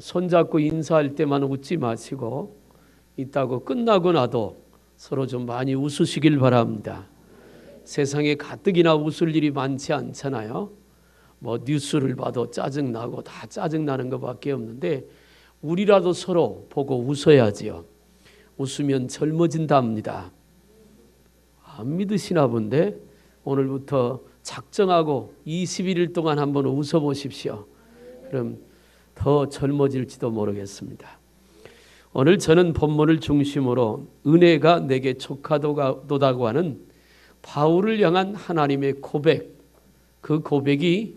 손잡고 인사할 때만 웃지 마시고 있다고 끝나고 나도 서로 좀 많이 웃으시길 바랍니다. 세상에 가뜩이나 웃을 일이 많지 않잖아요. 뭐 뉴스를 봐도 짜증나고 다 짜증나는 것밖에 없는데 우리라도 서로 보고 웃어야지요. 웃으면 젊어진답니다. 안 믿으시나 본데 오늘부터 작정하고 21일 동안 한번 웃어보십시오. 그럼 더 젊어질지도 모르겠습니다. 오늘 저는 본문을 중심으로 은혜가 내게 족하도다고 하는 바울을 향한 하나님의 고백, 그 고백이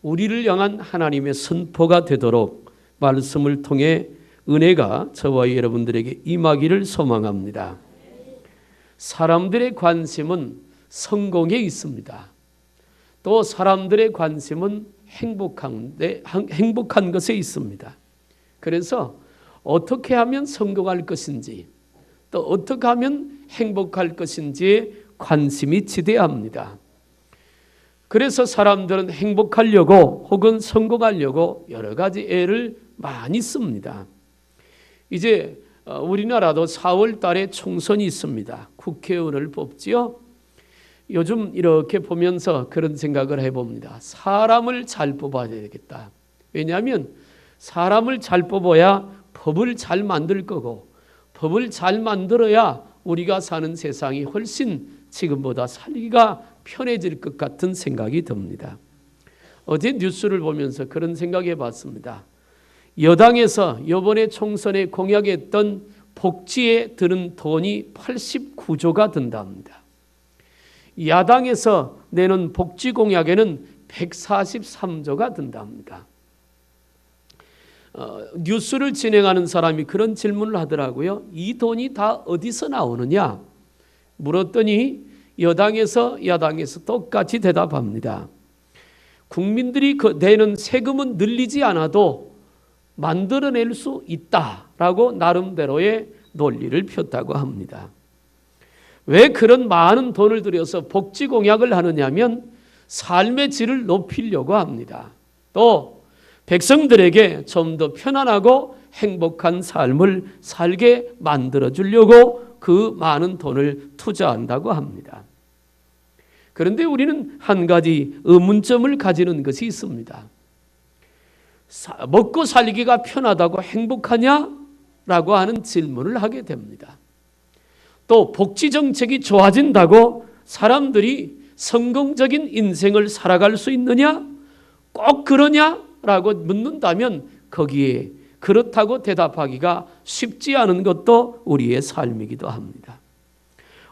우리를 향한 하나님의 선포가 되도록 말씀을 통해 은혜가 저와 여러분들에게 임하기를 소망합니다. 사람들의 관심은 성공에 있습니다. 또 사람들의 관심은 행복한 것에 있습니다. 그래서 어떻게 하면 성공할 것인지 또 어떻게 하면 행복할 것인지에 관심이 지대합니다. 그래서 사람들은 행복하려고 혹은 성공하려고 여러 가지 애를 많이 씁니다. 이제 우리나라도 4월 달에 총선이 있습니다. 국회의원을 뽑지요. 요즘 이렇게 보면서 그런 생각을 해봅니다. 사람을 잘 뽑아야 되겠다. 왜냐하면 사람을 잘 뽑아야 법을 잘 만들 거고 법을 잘 만들어야 우리가 사는 세상이 훨씬 지금보다 살기가 편해질 것 같은 생각이 듭니다. 어제 뉴스를 보면서 그런 생각해 봤습니다. 여당에서 이번에 총선에 공약했던 복지에 드는 돈이 89조가 든답니다. 야당에서 내는 복지 공약에는 143조가 든답니다. 뉴스를 진행하는 사람이 그런 질문을 하더라고요. 이 돈이 다 어디서 나오느냐 물었더니 여당에서 야당에서 똑같이 대답합니다. 국민들이 내는 세금은 늘리지 않아도 만들어낼 수 있다라고 나름대로의 논리를 폈다고 합니다. 왜 그런 많은 돈을 들여서 복지 공약을 하느냐면 삶의 질을 높이려고 합니다. 또 백성들에게 좀 더 편안하고 행복한 삶을 살게 만들어주려고 그 많은 돈을 투자한다고 합니다. 그런데 우리는 한 가지 의문점을 가지는 것이 있습니다. 먹고 살기가 편하다고 행복하냐라고 하는 질문을 하게 됩니다. 또 복지정책이 좋아진다고 사람들이 성공적인 인생을 살아갈 수 있느냐? 꼭 그러냐라고 묻는다면 거기에 그렇다고 대답하기가 쉽지 않은 것도 우리의 삶이기도 합니다.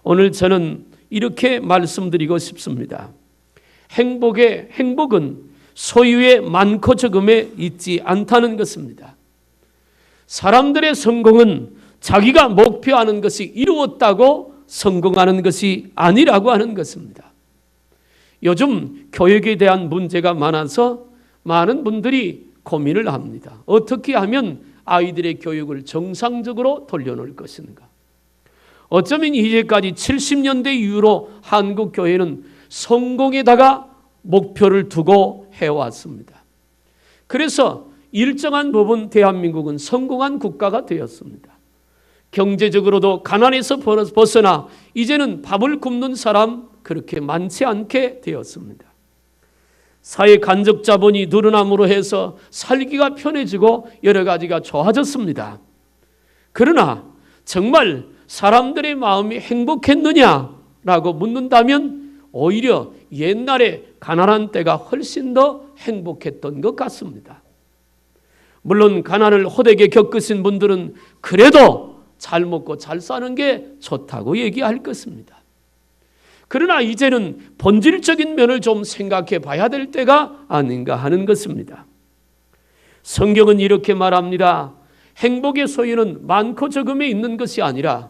오늘 저는 이렇게 말씀드리고 싶습니다. 행복은 소유의 많고 적음에 있지 않다는 것입니다. 사람들의 성공은 자기가 목표하는 것이 이루었다고 성공하는 것이 아니라고 하는 것입니다. 요즘 교육에 대한 문제가 많아서 많은 분들이 고민을 합니다. 어떻게 하면 아이들의 교육을 정상적으로 돌려놓을 것인가? 어쩌면 이제까지 70년대 이후로 한국 교회는 성공에다가 목표를 두고 해왔습니다. 그래서 일정한 부분 대한민국은 성공한 국가가 되었습니다. 경제적으로도 가난에서 벗어나 이제는 밥을 굶는 사람 그렇게 많지 않게 되었습니다. 사회 간접 자본이 늘어남으로 해서 살기가 편해지고 여러 가지가 좋아졌습니다. 그러나 정말 사람들의 마음이 행복했느냐라고 묻는다면 오히려 옛날에 가난한 때가 훨씬 더 행복했던 것 같습니다. 물론 가난을 호되게 겪으신 분들은 그래도 잘 먹고 잘 사는 게 좋다고 얘기할 것입니다. 그러나 이제는 본질적인 면을 좀 생각해 봐야 될 때가 아닌가 하는 것입니다. 성경은 이렇게 말합니다. 행복의 소유는 많고 적음에 있는 것이 아니라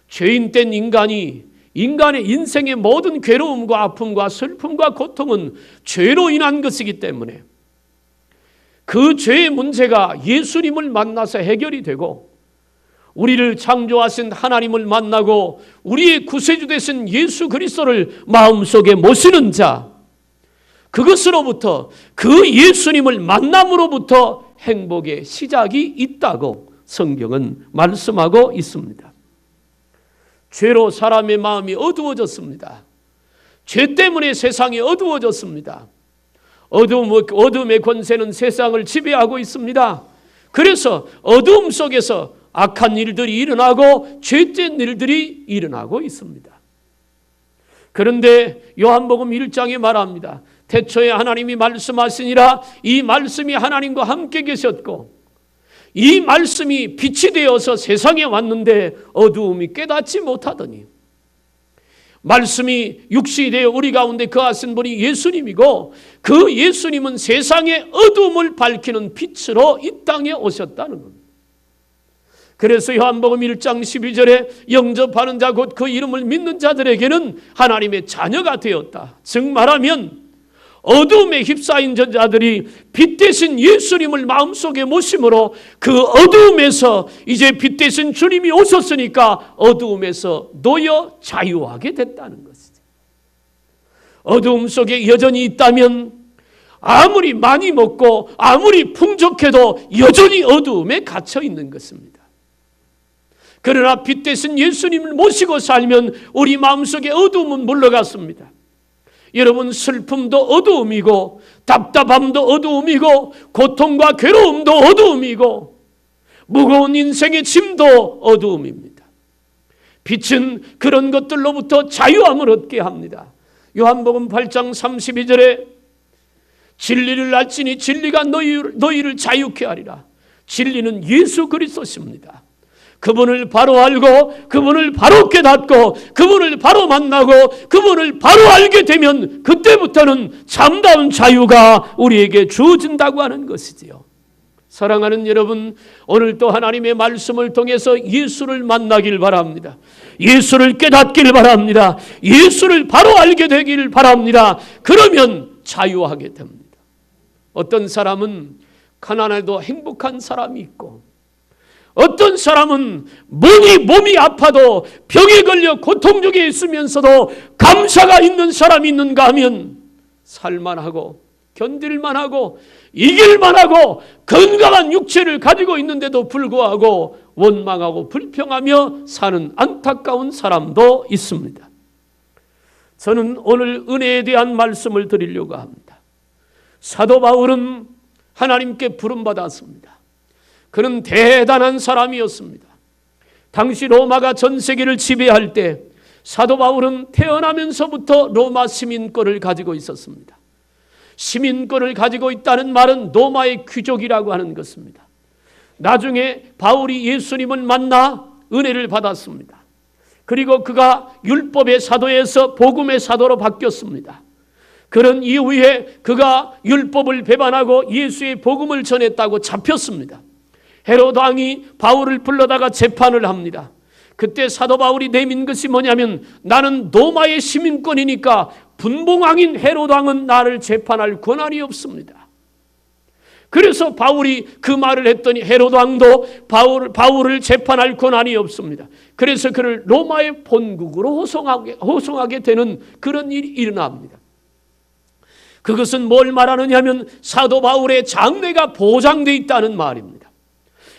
죄인된 인간의 인생의 모든 괴로움과 아픔과 슬픔과 고통은 죄로 인한 것이기 때문에 그 죄의 문제가 예수님을 만나서 해결이 되고 우리를 창조하신 하나님을 만나고 우리의 구세주 되신 예수 그리스도를 마음속에 모시는 자, 그것으로부터 그 예수님을 만남으로부터 행복의 시작이 있다고 성경은 말씀하고 있습니다. 죄로 사람의 마음이 어두워졌습니다. 죄 때문에 세상이 어두워졌습니다. 어둠의 권세는 세상을 지배하고 있습니다. 그래서 어두움 속에서 악한 일들이 일어나고 죄된 일들이 일어나고 있습니다. 그런데 요한복음 1장에 말합니다. 태초에 하나님이 말씀하시니라. 이 말씀이 하나님과 함께 계셨고 이 말씀이 빛이 되어서 세상에 왔는데 어두움이 깨닫지 못하더니 말씀이 육신이 되어 우리 가운데 거하신 분이 예수님이고 그 예수님은 세상의 어두움을 밝히는 빛으로 이 땅에 오셨다는 겁니다. 그래서 요한복음 1장 12절에 영접하는 자 곧 그 이름을 믿는 자들에게는 하나님의 자녀가 되었다. 즉 말하면 어두움에 휩싸인 자들이 빛 대신 예수님을 마음속에 모심으로 그 어두움에서 이제 빛 대신 주님이 오셨으니까 어두움에서 놓여 자유하게 됐다는 것이죠. 어두움 속에 여전히 있다면 아무리 많이 먹고 아무리 풍족해도 여전히 어두움에 갇혀 있는 것입니다. 그러나 빛 대신 예수님을 모시고 살면 우리 마음속에 어두움은 물러갔습니다. 여러분, 슬픔도 어두움이고 답답함도 어두움이고 고통과 괴로움도 어두움이고 무거운 인생의 짐도 어두움입니다. 빛은 그런 것들로부터 자유함을 얻게 합니다. 요한복음 8장 32절에 진리를 알지니 진리가 너희를 자유케 하리라. 진리는 예수 그리스도십니다. 그분을 바로 알고 그분을 바로 깨닫고 그분을 바로 만나고 그분을 바로 알게 되면 그때부터는 참다운 자유가 우리에게 주어진다고 하는 것이지요. 사랑하는 여러분, 오늘 또 하나님의 말씀을 통해서 예수를 만나길 바랍니다. 예수를 깨닫길 바랍니다. 예수를 바로 알게 되길 바랍니다. 그러면 자유하게 됩니다. 어떤 사람은 가난해도 행복한 사람이 있고 어떤 사람은 몸이 아파도 병에 걸려 고통 중에 있으면서도 감사가 있는 사람이 있는가 하면 살만하고 견딜만하고 이길만하고 건강한 육체를 가지고 있는데도 불구하고 원망하고 불평하며 사는 안타까운 사람도 있습니다. 저는 오늘 은혜에 대한 말씀을 드리려고 합니다. 사도 바울은 하나님께 부름받았습니다. 그는 대단한 사람이었습니다. 당시 로마가 전 세계를 지배할 때 사도 바울은 태어나면서부터 로마 시민권을 가지고 있었습니다. 시민권을 가지고 있다는 말은 로마의 귀족이라고 하는 것입니다. 나중에 바울이 예수님을 만나 은혜를 받았습니다. 그리고 그가 율법의 사도에서 복음의 사도로 바뀌었습니다. 그런 이후에 그가 율법을 배반하고 예수의 복음을 전했다고 잡혔습니다. 헤롯 왕이 바울을 불러다가 재판을 합니다. 그때 사도 바울이 내민 것이 뭐냐면 나는 로마의 시민권이니까 분봉왕인 헤롯 왕은 나를 재판할 권한이 없습니다. 그래서 바울이 그 말을 했더니 헤롯 왕도 바울을 재판할 권한이 없습니다. 그래서 그를 로마의 본국으로 호송하게 되는 그런 일이 일어납니다. 그것은 뭘 말하느냐 하면 사도 바울의 장래가 보장되어 있다는 말입니다.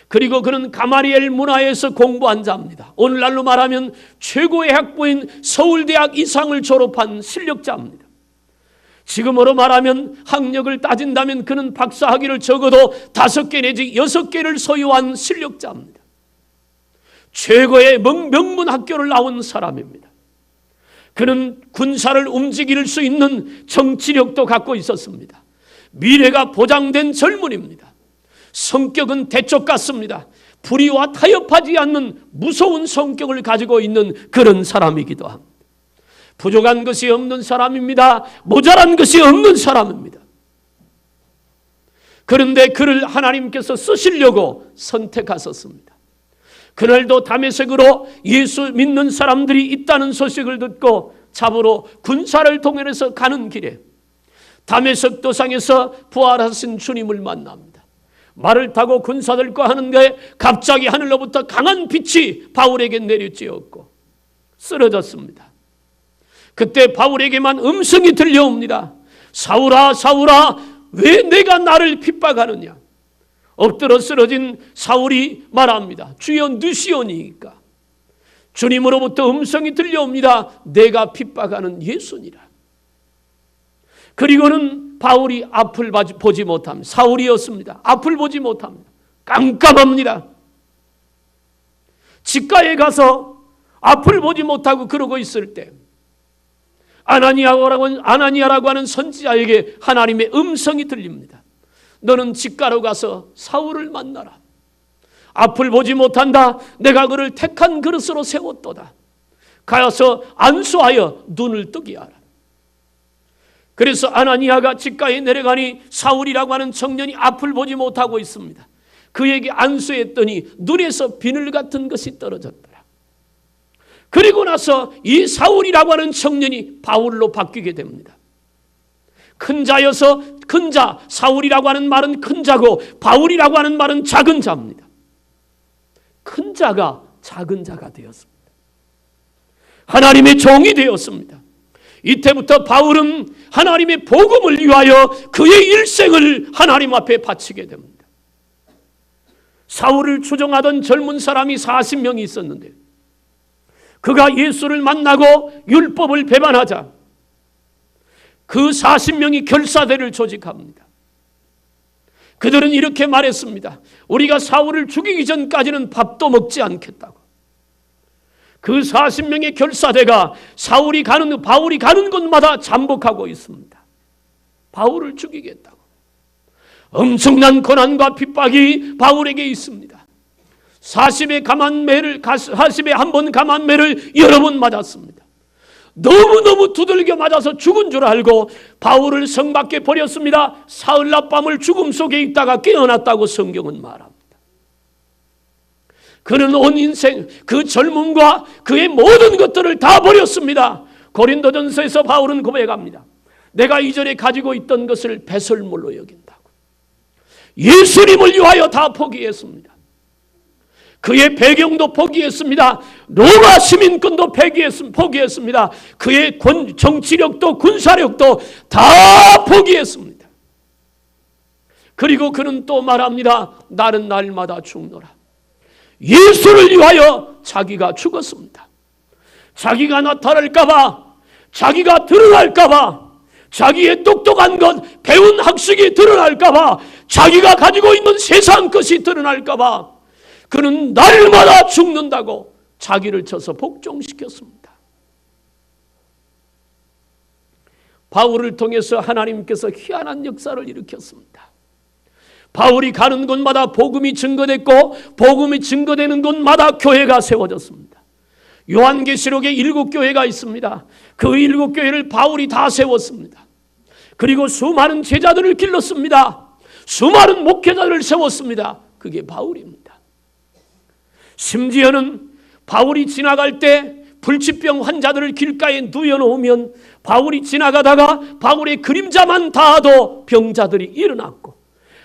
그리고 그는 가마리엘 문화에서 공부한 자입니다. 오늘날로 말하면 최고의 학부인 서울대학 이상을 졸업한 실력자입니다. 지금으로 말하면 학력을 따진다면 그는 박사학위를 적어도 5개 내지 6개를 소유한 실력자입니다. 최고의 명문 학교를 나온 사람입니다. 그는 군사를 움직일 수 있는 정치력도 갖고 있었습니다. 미래가 보장된 젊은입니다. 성격은 대쪽 같습니다. 불의와 타협하지 않는 무서운 성격을 가지고 있는 그런 사람이기도 합니다. 부족한 것이 없는 사람입니다. 모자란 것이 없는 사람입니다. 그런데 그를 하나님께서 쓰시려고 선택하셨습니다. 그날도 다메섹으로 예수 믿는 사람들이 있다는 소식을 듣고 잡으러 군사를 동원해서 가는 길에 다메섹 도상에서 부활하신 주님을 만납니다. 말을 타고 군사들과 하는데 갑자기 하늘로부터 강한 빛이 바울에게 내려지었고 쓰러졌습니다. 그때 바울에게만 음성이 들려옵니다. 사울아, 사울아, 왜 내가 나를 핍박하느냐? 엎드려 쓰러진 사울이 말합니다. 주여 누시오니이까. 주님으로부터 음성이 들려옵니다. 내가 핍박하는 예수니라. 그리고는 바울이 앞을 보지 못합니다. 사울이었습니다. 앞을 보지 못합니다. 깜깜합니다. 직가에 가서 앞을 보지 못하고 그러고 있을 때 아나니아라고 하는 선지자에게 하나님의 음성이 들립니다. 너는 직가로 가서 사울을 만나라. 앞을 보지 못한다. 내가 그를 택한 그릇으로 세웠도다. 가서 안수하여 눈을 뜨게 하라. 그래서 아나니아가 직가에 내려가니 사울이라고 하는 청년이 앞을 보지 못하고 있습니다. 그에게 안수했더니 눈에서 비늘 같은 것이 떨어졌더라. 그리고 나서 이 사울이라고 하는 청년이 바울로 바뀌게 됩니다. 큰 자여서 큰 자, 사울이라고 하는 말은 큰 자고 바울이라고 하는 말은 작은 자입니다. 큰 자가 작은 자가 되었습니다. 하나님의 종이 되었습니다. 이때부터 바울은 하나님의 복음을 위하여 그의 일생을 하나님 앞에 바치게 됩니다. 사울을 추종하던 젊은 사람이 40명이 있었는데 그가 예수를 만나고 율법을 배반하자 그 40명이 결사대를 조직합니다. 그들은 이렇게 말했습니다. 우리가 사울을 죽이기 전까지는 밥도 먹지 않겠다고. 그 40명의 결사대가 바울이 가는 곳마다 잠복하고 있습니다. 바울을 죽이겠다고. 엄청난 고난과 핍박이 바울에게 있습니다. 40에 한 번 감한매를 여러 번 맞았습니다. 너무너무 두들겨 맞아서 죽은 줄 알고 바울을 성 밖에 버렸습니다. 사흘 낮밤을 죽음 속에 있다가 깨어났다고 성경은 말합니다. 그는 온 인생 그 젊음과 그의 모든 것들을 다 버렸습니다. 고린도전서에서 바울은 고백합니다. 내가 이전에 가지고 있던 것을 배설물로 여긴다고. 예수님을 위하여 다 포기했습니다. 그의 배경도 포기했습니다. 로마 시민권도 포기했습니다. 그의 정치력도 군사력도 다 포기했습니다. 그리고 그는 또 말합니다. 나는 날마다 죽노라. 예수를 위하여 자기가 죽었습니다. 자기가 나타날까봐, 자기가 드러날까봐, 자기의 똑똑한 것, 배운 학식이 드러날까봐, 자기가 가지고 있는 세상 것이 드러날까봐 그는 날마다 죽는다고 자기를 쳐서 복종시켰습니다. 바울을 통해서 하나님께서 희한한 역사를 일으켰습니다. 바울이 가는 곳마다 복음이 증거됐고 복음이 증거되는 곳마다 교회가 세워졌습니다. 요한계시록에 7교회가 있습니다. 그 7교회를 바울이 다 세웠습니다. 그리고 수많은 제자들을 길렀습니다. 수많은 목회자들을 세웠습니다. 그게 바울입니다. 심지어는 바울이 지나갈 때 불치병 환자들을 길가에 누워놓으면 바울이 지나가다가 바울의 그림자만 닿아도 병자들이 일어났고,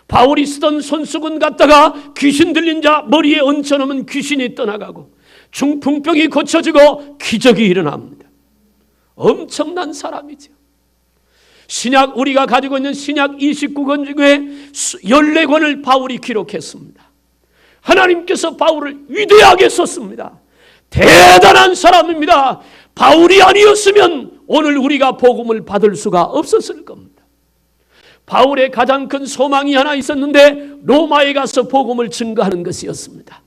바울이 쓰던 손수건 갖다가 귀신 들린 자 머리에 얹혀놓으면 귀신이 떠나가고, 중풍병이 고쳐지고 기적이 일어납니다. 엄청난 사람이죠. 신약, 우리가 가지고 있는 신약 29권 중에 14권을 바울이 기록했습니다. 하나님께서 바울을 위대하게 썼습니다. 대단한 사람입니다. 바울이 아니었으면 오늘 우리가 복음을 받을 수가 없었을 겁니다. 바울의 가장 큰 소망이 하나 있었는데 로마에 가서 복음을 증거하는 것이었습니다.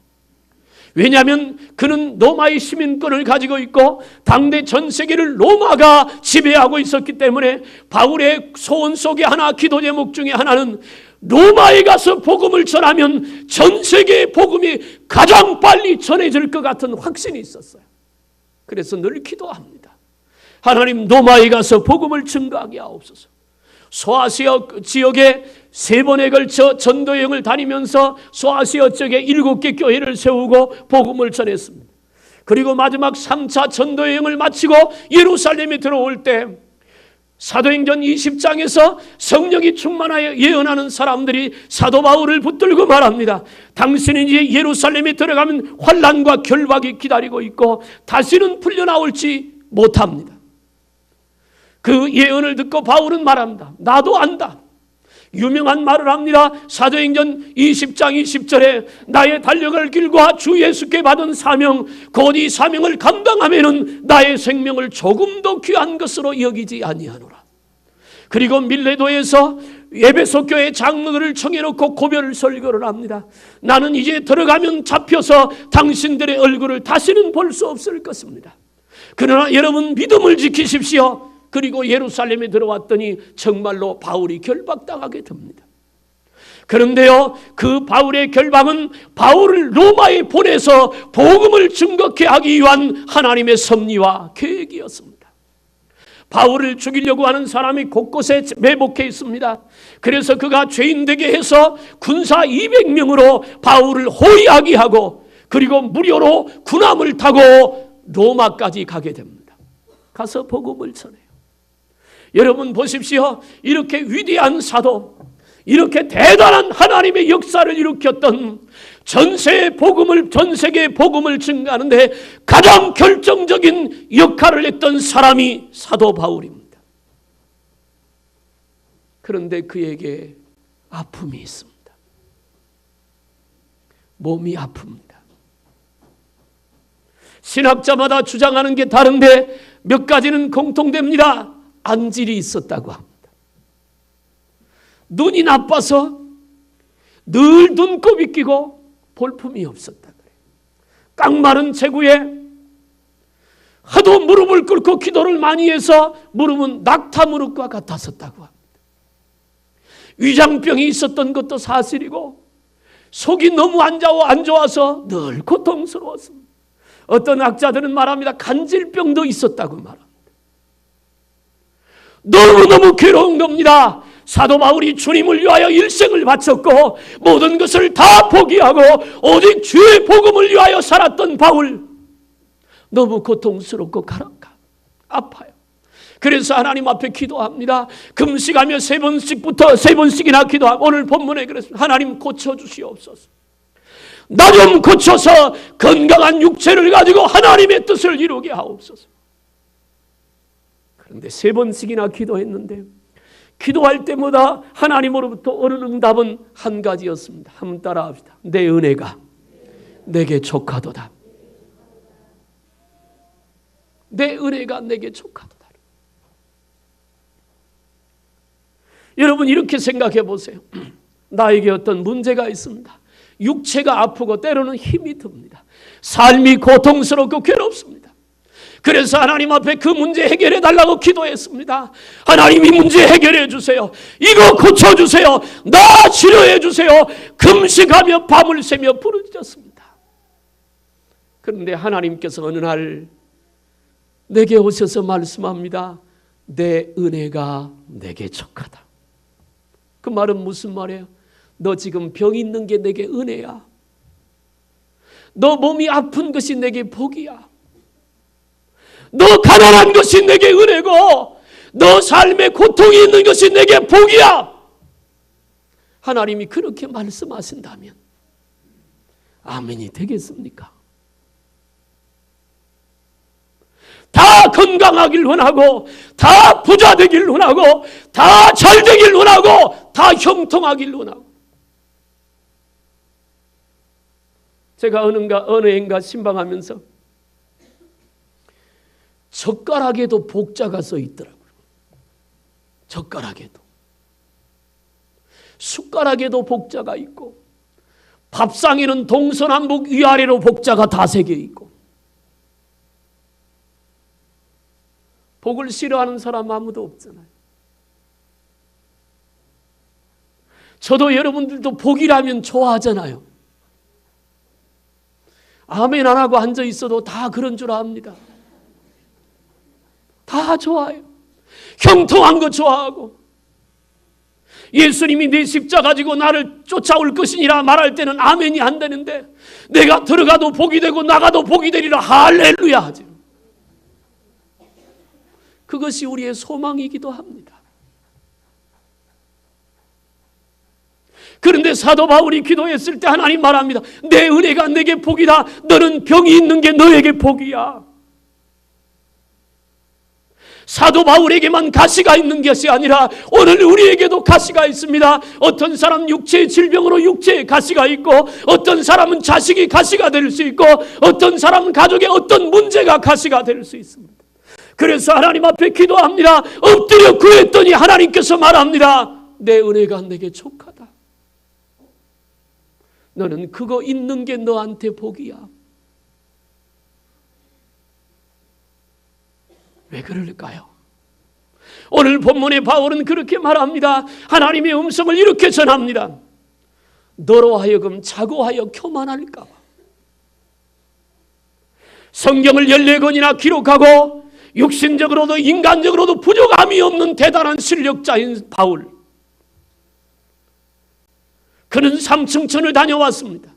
왜냐하면 그는 로마의 시민권을 가지고 있고 당대 전 세계를 로마가 지배하고 있었기 때문에 바울의 소원 속에 하나, 기도 제목 중에 하나는 로마에 가서 복음을 전하면 전 세계의 복음이 가장 빨리 전해질 것 같은 확신이 있었어요. 그래서 늘 기도합니다. 하나님, 로마에 가서 복음을 증거하게 하옵소서. 소아시아 지역에 3번에 걸쳐 전도 여행을 다니면서 소아시아 쪽에 7개 교회를 세우고 복음을 전했습니다. 그리고 마지막 3차 전도 여행을 마치고 예루살렘에 들어올 때 사도행전 20장에서 성령이 충만하여 예언하는 사람들이 사도 바울을 붙들고 말합니다. 당신은 이제 예루살렘에 들어가면 환난과 결박이 기다리고 있고 다시는 풀려나올지 못합니다. 그 예언을 듣고 바울은 말합니다. 나도 안다. 유명한 말을 합니다. 사도행전 20장 20절에 나의 달려갈 길과 주 예수께 받은 사명 곧 이 사명을 감당하면은 나의 생명을 조금도 귀한 것으로 여기지 아니하노라. 그리고 밀레도에서 에베소 교회 장로들을 청해놓고 고별 설교를 합니다. 나는 이제 들어가면 잡혀서 당신들의 얼굴을 다시는 볼 수 없을 것입니다. 그러나 여러분 믿음을 지키십시오. 그리고 예루살렘에 들어왔더니 정말로 바울이 결박당하게 됩니다. 그런데요, 그 바울의 결박은 바울을 로마에 보내서 복음을 증거케 하기 위한 하나님의 섭리와 계획이었습니다. 바울을 죽이려고 하는 사람이 곳곳에 매복해 있습니다. 그래서 그가 죄인 되게 해서 군사 200명으로 바울을 호위하게 하고 그리고 무료로 군함을 타고 로마까지 가게 됩니다. 가서 복음을 전해요. 여러분 보십시오. 이렇게 위대한 사도, 이렇게 대단한 하나님의 역사를 일으켰던 전 세계의 복음을 증가하는데 가장 결정적인 역할을 했던 사람이 사도 바울입니다. 그런데 그에게 아픔이 있습니다. 몸이 아픕니다. 신학자마다 주장하는 게 다른데 몇 가지는 공통됩니다. 안질이 있었다고 합니다. 눈이 나빠서 늘 눈곱이 끼고 볼품이 없었다 그래요. 깡마른 체구에 하도 무릎을 꿇고 기도를 많이 해서 무릎은 낙타 무릎과 같았었다고 합니다. 위장병이 있었던 것도 사실이고 속이 너무 안 좋아서 늘 고통스러웠습니다. 어떤 학자들은 말합니다. 간질병도 있었다고 말합니다. 너무너무 괴로운 겁니다. 사도 바울이 주님을 위하여 일생을 바쳤고 모든 것을 다 포기하고 오직 주의 복음을 위하여 살았던 바울, 너무 고통스럽고 아파요. 그래서 하나님 앞에 기도합니다. 금식하며 세 번씩이나 기도하고 오늘 본문에 그랬습니다. 하나님 고쳐주시옵소서. 나 좀 고쳐서 건강한 육체를 가지고 하나님의 뜻을 이루게 하옵소서. 그런데 3번씩이나 기도했는데 기도할 때마다 하나님으로부터 오는 응답은 한 가지였습니다. 한번 따라합시다. 내 은혜가 내게 족하도다. 내 은혜가 내게 족하도다. 여러분 이렇게 생각해 보세요. 나에게 어떤 문제가 있습니다. 육체가 아프고 때로는 힘이 듭니다. 삶이 고통스럽고 괴롭습니다. 그래서 하나님 앞에 그 문제 해결해 달라고 기도했습니다. 하나님 이 문제 해결해 주세요. 이거 고쳐주세요. 나 치료해 주세요. 금식하며 밤을 새며 부르짖었습니다. 그런데 하나님께서 어느 날 내게 오셔서 말씀합니다. 내 은혜가 내게 족하다. 그 말은 무슨 말이에요? 너 지금 병 있는 게 내게 은혜야. 너 몸이 아픈 것이 내게 복이야. 너 가난한 것이 내게 은혜고 너 삶에 고통이 있는 것이 내게 복이야. 하나님이 그렇게 말씀하신다면 아멘이 되겠습니까? 다 건강하길 원하고 다 부자 되길 원하고 다 잘 되길 원하고 다 형통하길 원하고. 제가 어느 해인가 신방하면서 젓가락에도 복자가 써 있더라고요. 젓가락에도. 숟가락에도 복자가 있고 밥상에는 동서남북 위아래로 복자가 다 새겨 있고. 복을 싫어하는 사람 아무도 없잖아요. 저도 여러분들도 복이라면 좋아하잖아요. 아멘 안 하고 앉아 있어도 다 그런 줄 압니다. 다 좋아요. 형통한 거 좋아하고 예수님이 내 십자가 가지고 나를 쫓아올 것이니라 말할 때는 아멘이 안 되는데 내가 들어가도 복이 되고 나가도 복이 되리라 할렐루야 하지. 그것이 우리의 소망이기도 합니다. 그런데 사도 바울이 기도했을 때 하나님 말합니다. 내 은혜가 내게 복이다. 너는 병이 있는 게 너에게 복이야. 사도 바울에게만 가시가 있는 것이 아니라 오늘 우리에게도 가시가 있습니다. 어떤 사람 육체의 질병으로 육체에 가시가 있고, 어떤 사람은 자식이 가시가 될 수 있고, 어떤 사람은 가족의 어떤 문제가 가시가 될 수 있습니다. 그래서 하나님 앞에 기도합니다. 엎드려 구했더니 하나님께서 말합니다. 내 은혜가 내게 족하다. 너는 그거 있는 게 너한테 복이야. 왜 그럴까요? 오늘 본문의 바울은 그렇게 말합니다. 하나님의 음성을 이렇게 전합니다. 너로 하여금 자고하여 교만할까 봐. 성경을 14권이나 기록하고 육신적으로도 인간적으로도 부족함이 없는 대단한 실력자인 바울. 그는 삼층천을 다녀왔습니다.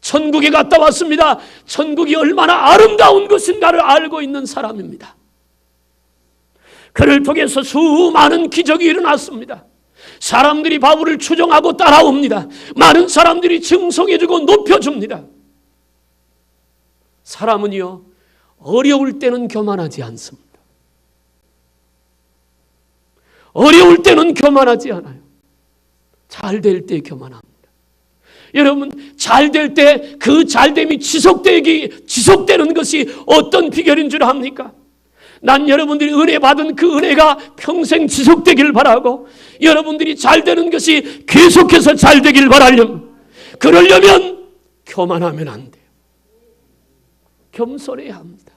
천국에 갔다 왔습니다. 천국이 얼마나 아름다운 것인가를 알고 있는 사람입니다. 그를 통해서 수많은 기적이 일어났습니다. 사람들이 바울을 추종하고 따라옵니다. 많은 사람들이 증송해주고 높여줍니다. 사람은요, 어려울 때는 교만하지 않습니다. 어려울 때는 교만하지 않아요. 잘 될 때 교만합니다. 여러분, 잘 될 때 그 잘됨이 지속되는 것이 어떤 비결인 줄 압니까? 난 여러분들이 은혜 받은 그 은혜가 평생 지속되길 바라고, 여러분들이 잘 되는 것이 계속해서 잘 되길 그러려면 교만하면 안 돼요. 겸손해야 합니다.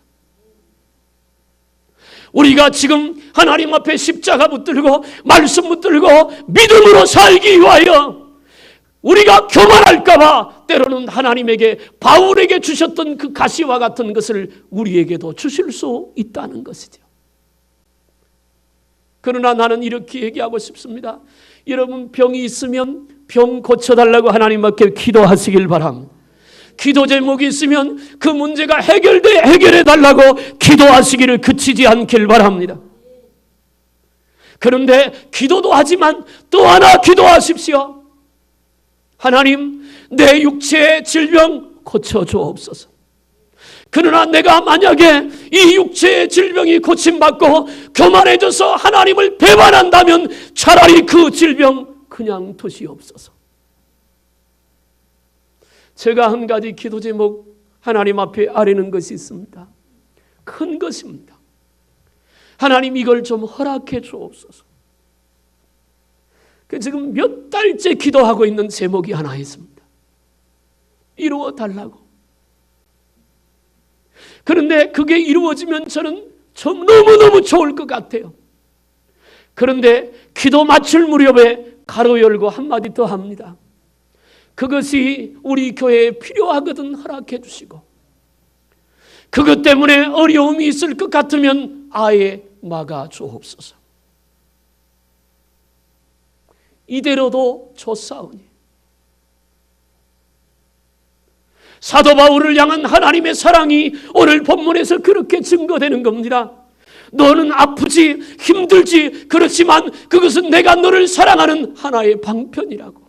우리가 지금 하나님 앞에 십자가 붙들고 말씀 붙들고 믿음으로 살기 위하여 우리가 교만할까 봐 때로는 하나님에게, 바울에게 주셨던 그 가시와 같은 것을 우리에게도 주실 수 있다는 것이죠. 그러나 나는 이렇게 얘기하고 싶습니다. 여러분, 병이 있으면 병 고쳐달라고 하나님 앞에 기도하시길 바랍니다. 기도 제목이 있으면 그 문제가 해결해달라고 기도하시기를 그치지 않길 바랍니다. 그런데 기도도 하지만 또 하나 기도하십시오. 하나님, 내 육체의 질병 고쳐주옵소서. 그러나 내가 만약에 이 육체의 질병이 고침받고 교만해져서 하나님을 배반한다면 차라리 그 질병 그냥 두시옵소서. 제가 한 가지 기도 제목 하나님 앞에 아뢰는 것이 있습니다. 큰 것입니다. 하나님, 이걸 좀 허락해 주옵소서. 지금 몇 달째 기도하고 있는 제목이 하나 있습니다. 이루어 달라고. 그런데 그게 이루어지면 저는 좀 너무너무 좋을 것 같아요. 그런데 기도 마칠 무렵에 가로 열고 한마디 더 합니다. 그것이 우리 교회에 필요하거든 허락해 주시고, 그것 때문에 어려움이 있을 것 같으면 아예 막아 주옵소서. 이대로도 좋사오니. 사도 바울을 향한 하나님의 사랑이 오늘 본문에서 그렇게 증거되는 겁니다. 너는 아프지, 힘들지, 그렇지만 그것은 내가 너를 사랑하는 하나의 방편이라고.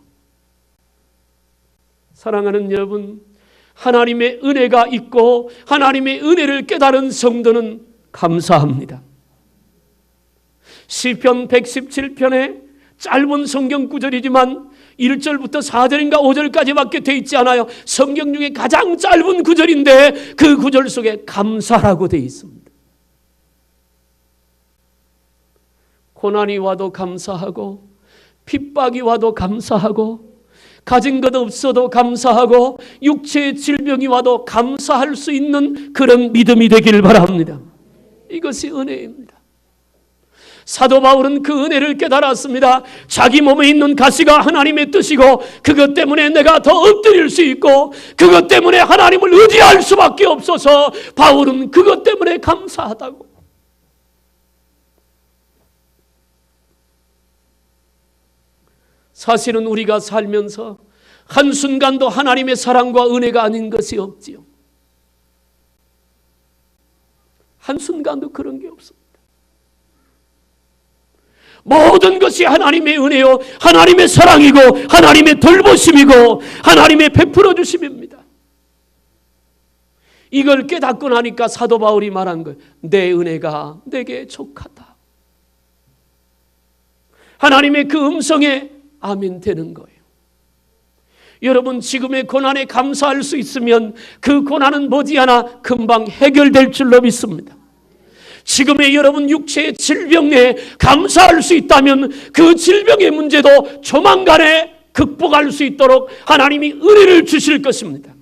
사랑하는 여러분, 하나님의 은혜가 있고 하나님의 은혜를 깨달은 성도는 감사합니다. 시편 117편에 짧은 성경 구절이지만 1절부터 4절인가 5절까지밖에 되어 있지 않아요. 성경 중에 가장 짧은 구절인데 그 구절 속에 감사라고 되어 있습니다. 고난이 와도 감사하고, 핍박이 와도 감사하고, 가진 것 없어도 감사하고, 육체의 질병이 와도 감사할 수 있는 그런 믿음이 되기를 바랍니다. 이것이 은혜입니다. 사도 바울은 그 은혜를 깨달았습니다. 자기 몸에 있는 가시가 하나님의 뜻이고, 그것 때문에 내가 더 엎드릴 수 있고, 그것 때문에 하나님을 의지할 수밖에 없어서 바울은 그것 때문에 감사하다고. 사실은 우리가 살면서 한순간도 하나님의 사랑과 은혜가 아닌 것이 없지요. 한순간도 그런 게 없습니다. 모든 것이 하나님의 은혜요, 하나님의 사랑이고, 하나님의 돌보심이고, 하나님의 베풀어 주심입니다. 이걸 깨닫고 나니까 사도 바울이 말한 거예요. 내 은혜가 내게 족하다. 하나님의 그 음성에 아멘 되는 거예요. 여러분, 지금의 고난에 감사할 수 있으면 그 고난은 머지않아 금방 해결될 줄로 믿습니다. 지금의 여러분 육체의 질병에 감사할 수 있다면 그 질병의 문제도 조만간에 극복할 수 있도록 하나님이 은혜를 주실 것입니다.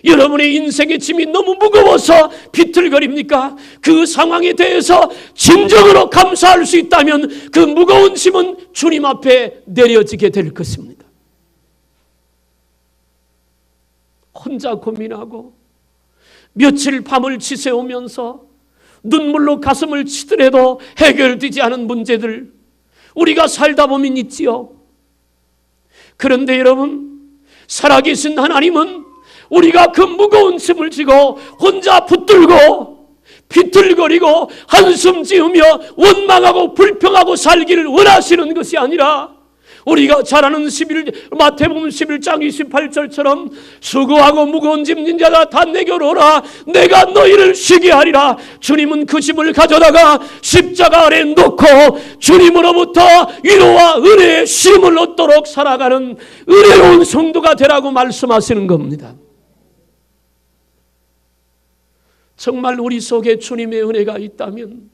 여러분의 인생의 짐이 너무 무거워서 비틀거립니까? 그 상황에 대해서 진정으로 감사할 수 있다면 그 무거운 짐은 주님 앞에 내려지게 될 것입니다. 혼자 고민하고 며칠 밤을 지새우면서 눈물로 가슴을 치더라도 해결되지 않은 문제들 우리가 살다 보면 있지요. 그런데 여러분, 살아계신 하나님은 우리가 그 무거운 짐을 지고 혼자 붙들고 비틀거리고 한숨 지으며 원망하고 불평하고 살기를 원하시는 것이 아니라 우리가 잘 아는 마태복음 11장 28절처럼 수고하고 무거운 짐진 자가 다 내게로 오라 내가 너희를 쉬게 하리라. 주님은 그 짐을 가져다가 십자가 아래 놓고 주님으로부터 위로와 은혜의 쉼을 얻도록 살아가는 은혜로운 성도가 되라고 말씀하시는 겁니다. 정말 우리 속에 주님의 은혜가 있다면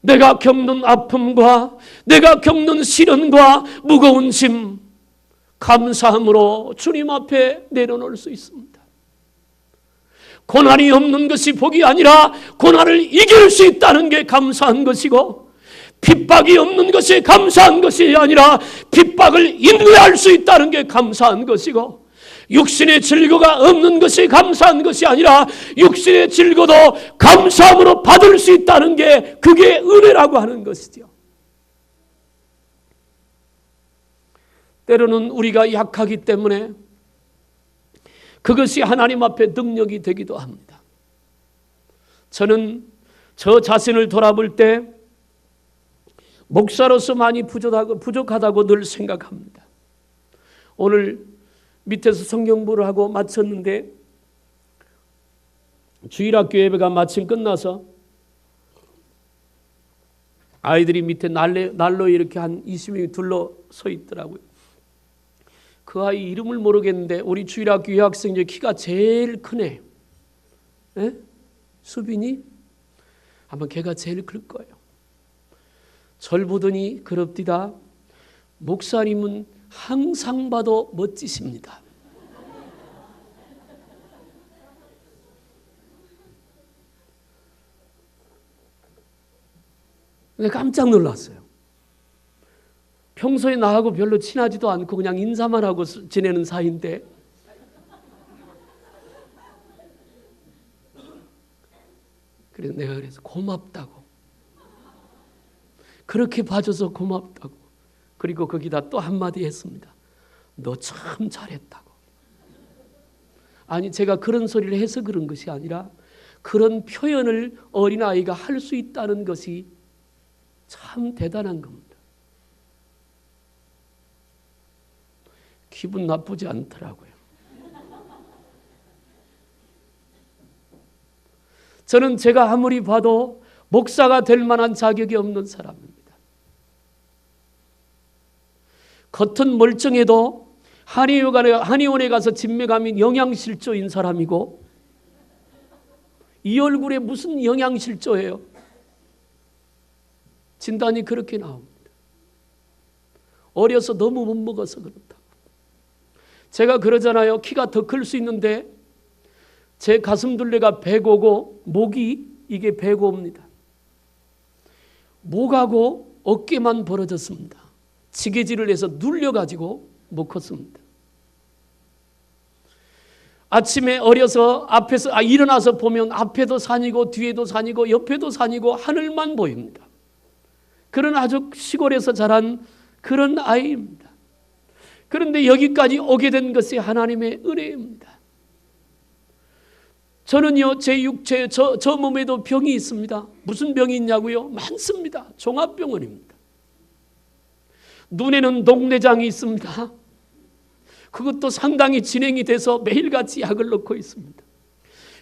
내가 겪는 아픔과 내가 겪는 시련과 무거운 짐 감사함으로 주님 앞에 내려놓을 수 있습니다. 고난이 없는 것이 복이 아니라 고난을 이길 수 있다는 게 감사한 것이고, 핍박이 없는 것이 감사한 것이 아니라 핍박을 인내할 수 있다는 게 감사한 것이고, 육신의 질거가 없는 것이 감사한 것이 아니라 육신의 질거도 감사함으로 받을 수 있다는 게 그게 은혜라고 하는 것이죠. 때로는 우리가 약하기 때문에 그것이 하나님 앞에 능력이 되기도 합니다. 저는 저 자신을 돌아볼 때 목사로서 많이 부족하다고 늘 생각합니다. 오늘 밑에서 성경부를 하고 마쳤는데 주일학교 예배가 마침 끝나서 아이들이 밑에 난로 이렇게 한 20명이 둘러서 있더라고요. 그 아이 이름을 모르겠는데 우리 주일학교 여학생 중에 키가 제일 크네. 에? 수빈이? 아마 걔가 제일 클 거예요. 절 보더니 그럽디다. 목사님은 항상 봐도 멋지십니다. 내가 깜짝 놀랐어요. 평소에 나하고 별로 친하지도 않고 그냥 인사만 하고 지내는 사이인데 그래서 내가 그래서 고맙다고, 그렇게 봐줘서 고맙다고. 그리고 거기다 또 한마디 했습니다. 너 참 잘했다고. 아니, 제가 그런 소리를 해서 그런 것이 아니라 그런 표현을 어린아이가 할 수 있다는 것이 참 대단한 겁니다. 기분 나쁘지 않더라고요. 저는 제가 아무리 봐도 목사가 될 만한 자격이 없는 사람입니다. 겉은 멀쩡해도 한의원에 가서 진맥하면 영양실조인 사람이고, 이 얼굴에 무슨 영양실조예요? 진단이 그렇게 나옵니다. 어려서 너무 못 먹어서 그렇다고. 제가 그러잖아요. 키가 더 클 수 있는데 제 가슴둘레가 105고 목이 이게 105입니다. 목하고 어깨만 벌어졌습니다. 지게질을 해서 눌려가지고 못 컸습니다. 아침에 어려서 앞에서 일어나서 보면 앞에도 산이고 뒤에도 산이고 옆에도 산이고 하늘만 보입니다. 그런 아주 시골에서 자란 그런 아이입니다. 그런데 여기까지 오게 된 것이 하나님의 은혜입니다. 저는요, 제 육체, 저 몸에도 병이 있습니다. 무슨 병이 있냐고요? 많습니다. 종합병원입니다. 눈에는 녹내장이 있습니다. 그것도 상당히 진행이 돼서 매일같이 약을 넣고 있습니다.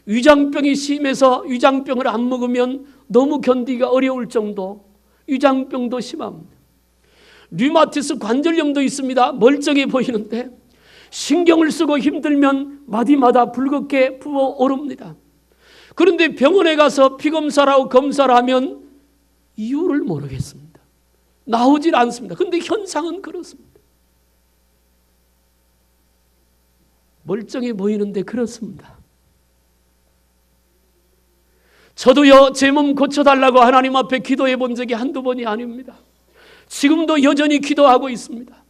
위장병이 심해서 위장병을 안 먹으면 너무 견디기가 어려울 정도, 위장병도 심합니다. 류마티스 관절염도 있습니다. 멀쩡해 보이는데 신경을 쓰고 힘들면 마디마다 붉게 부어오릅니다. 그런데 병원에 가서 피검사를 하고 검사를 하면 이유를 모르겠습니다. 나오질 않습니다. 그런데 현상은 그렇습니다. 멀쩡해 보이는데 그렇습니다. 저도요, 제 몸 고쳐달라고 하나님 앞에 기도해 본 적이 한두 번이 아닙니다. 지금도 여전히 기도하고 있습니다.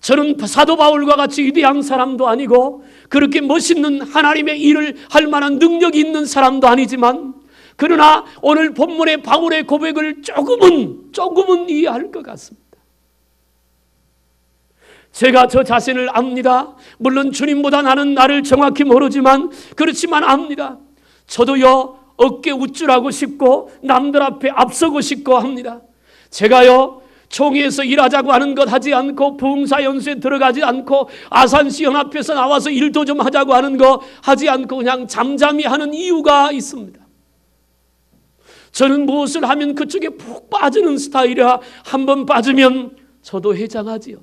저는 사도 바울과 같이 위대한 사람도 아니고 그렇게 멋있는 하나님의 일을 할 만한 능력이 있는 사람도 아니지만, 그러나 오늘 본문의 바울의 고백을 조금은 이해할 것 같습니다. 제가 저 자신을 압니다. 물론 주님보다 나는 나를 정확히 모르지만, 그렇지만 압니다. 저도요, 어깨 우쭐하고 싶고 남들 앞에 앞서고 싶고 합니다. 제가요, 총회에서 일하자고 하는 것 하지 않고, 부흥사 연수에 들어가지 않고, 아산시 연합회에서 나와서 일도 좀 하자고 하는 거 하지 않고 그냥 잠잠히 하는 이유가 있습니다. 저는 무엇을 하면 그쪽에 푹 빠지는 스타일이라 한번 빠지면 저도 해장하지요.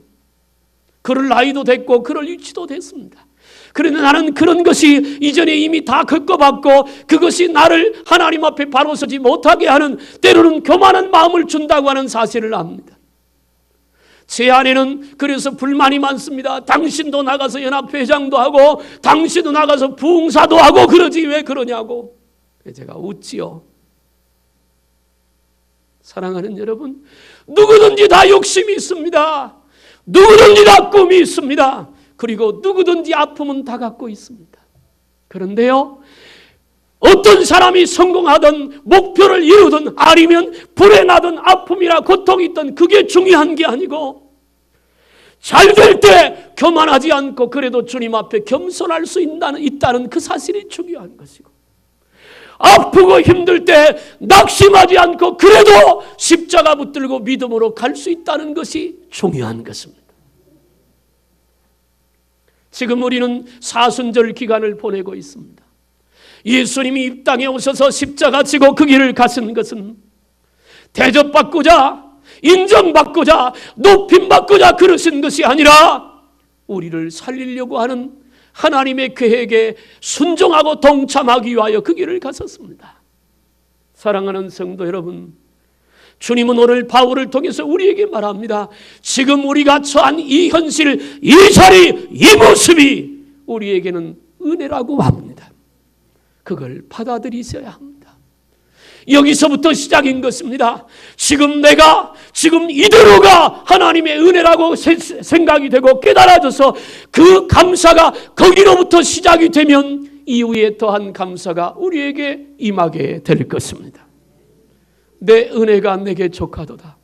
그럴 나이도 됐고 그럴 위치도 됐습니다. 그런데 나는 그런 것이 이전에 이미 다 겪어봤고, 그것이 나를 하나님 앞에 바로 서지 못하게 하는, 때로는 교만한 마음을 준다고 하는 사실을 압니다. 제 안에는 그래서 불만이 많습니다. 당신도 나가서 연합회장도 하고 당신도 나가서 부흥사도 하고 그러지 왜 그러냐고. 제가 웃지요. 사랑하는 여러분, 누구든지 다 욕심이 있습니다. 누구든지 다 꿈이 있습니다. 그리고 누구든지 아픔은 다 갖고 있습니다. 그런데요, 어떤 사람이 성공하든 목표를 이루든 아니면 불에 나든 아픔이나 고통이 있든 그게 중요한 게 아니고, 잘 될 때 교만하지 않고 그래도 주님 앞에 겸손할 수 있다는 그 사실이 중요한 것이고, 아프고 힘들 때 낙심하지 않고 그래도 십자가 붙들고 믿음으로 갈 수 있다는 것이 중요한 것입니다. 지금 우리는 사순절 기간을 보내고 있습니다. 예수님이 이 땅에 오셔서 십자가 지고 그 길을 가신 것은 대접받고자, 인정받고자, 높임받고자 그러신 것이 아니라 우리를 살리려고 하는 하나님의 계획에 순종하고 동참하기 위하여 그 길을 가셨습니다. 사랑하는 성도 여러분, 주님은 오늘 바울을 통해서 우리에게 말합니다. 지금 우리가 처한 이 현실, 이 자리, 이 모습이 우리에게는 은혜라고 합니다. 그걸 받아들이셔야 합니다. 여기서부터 시작인 것입니다. 지금 이대로가 하나님의 은혜라고 생각이 되고 깨달아져서 그 감사가 거기로부터 시작이 되면 이후에 더한 감사가 우리에게 임하게 될 것입니다. 내 은혜가 내게 족하도다.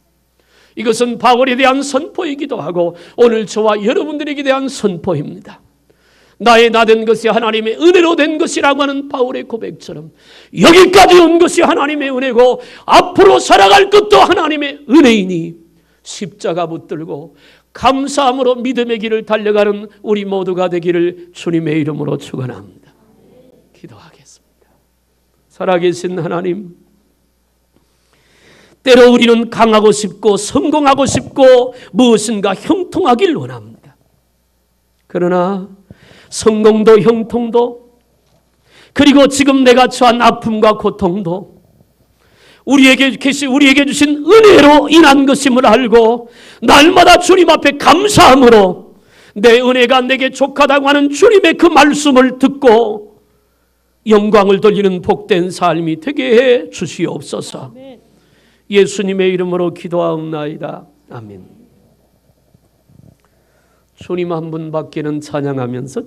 이것은 바울에 대한 선포이기도 하고 오늘 저와 여러분들에게 대한 선포입니다. 나의 나 된 것이 하나님의 은혜로 된 것이라고 하는 바울의 고백처럼 여기까지 온 것이 하나님의 은혜고 앞으로 살아갈 것도 하나님의 은혜이니 십자가 붙들고 감사함으로 믿음의 길을 달려가는 우리 모두가 되기를 주님의 이름으로 축원합니다. 기도하겠습니다. 살아계신 하나님, 때로 우리는 강하고 싶고 성공하고 싶고 무엇인가 형통하길 원합니다. 그러나 성공도 형통도 그리고 지금 내가 처한 아픔과 고통도 우리에게 주신 은혜로 인한 것임을 알고 날마다 주님 앞에 감사함으로 내 은혜가 내게 족하다고 하는 주님의 그 말씀을 듣고 영광을 돌리는 복된 삶이 되게 해 주시옵소서. 예수님의 이름으로 기도하옵나이다. 아멘. 주님 한 분밖에는 찬양하면서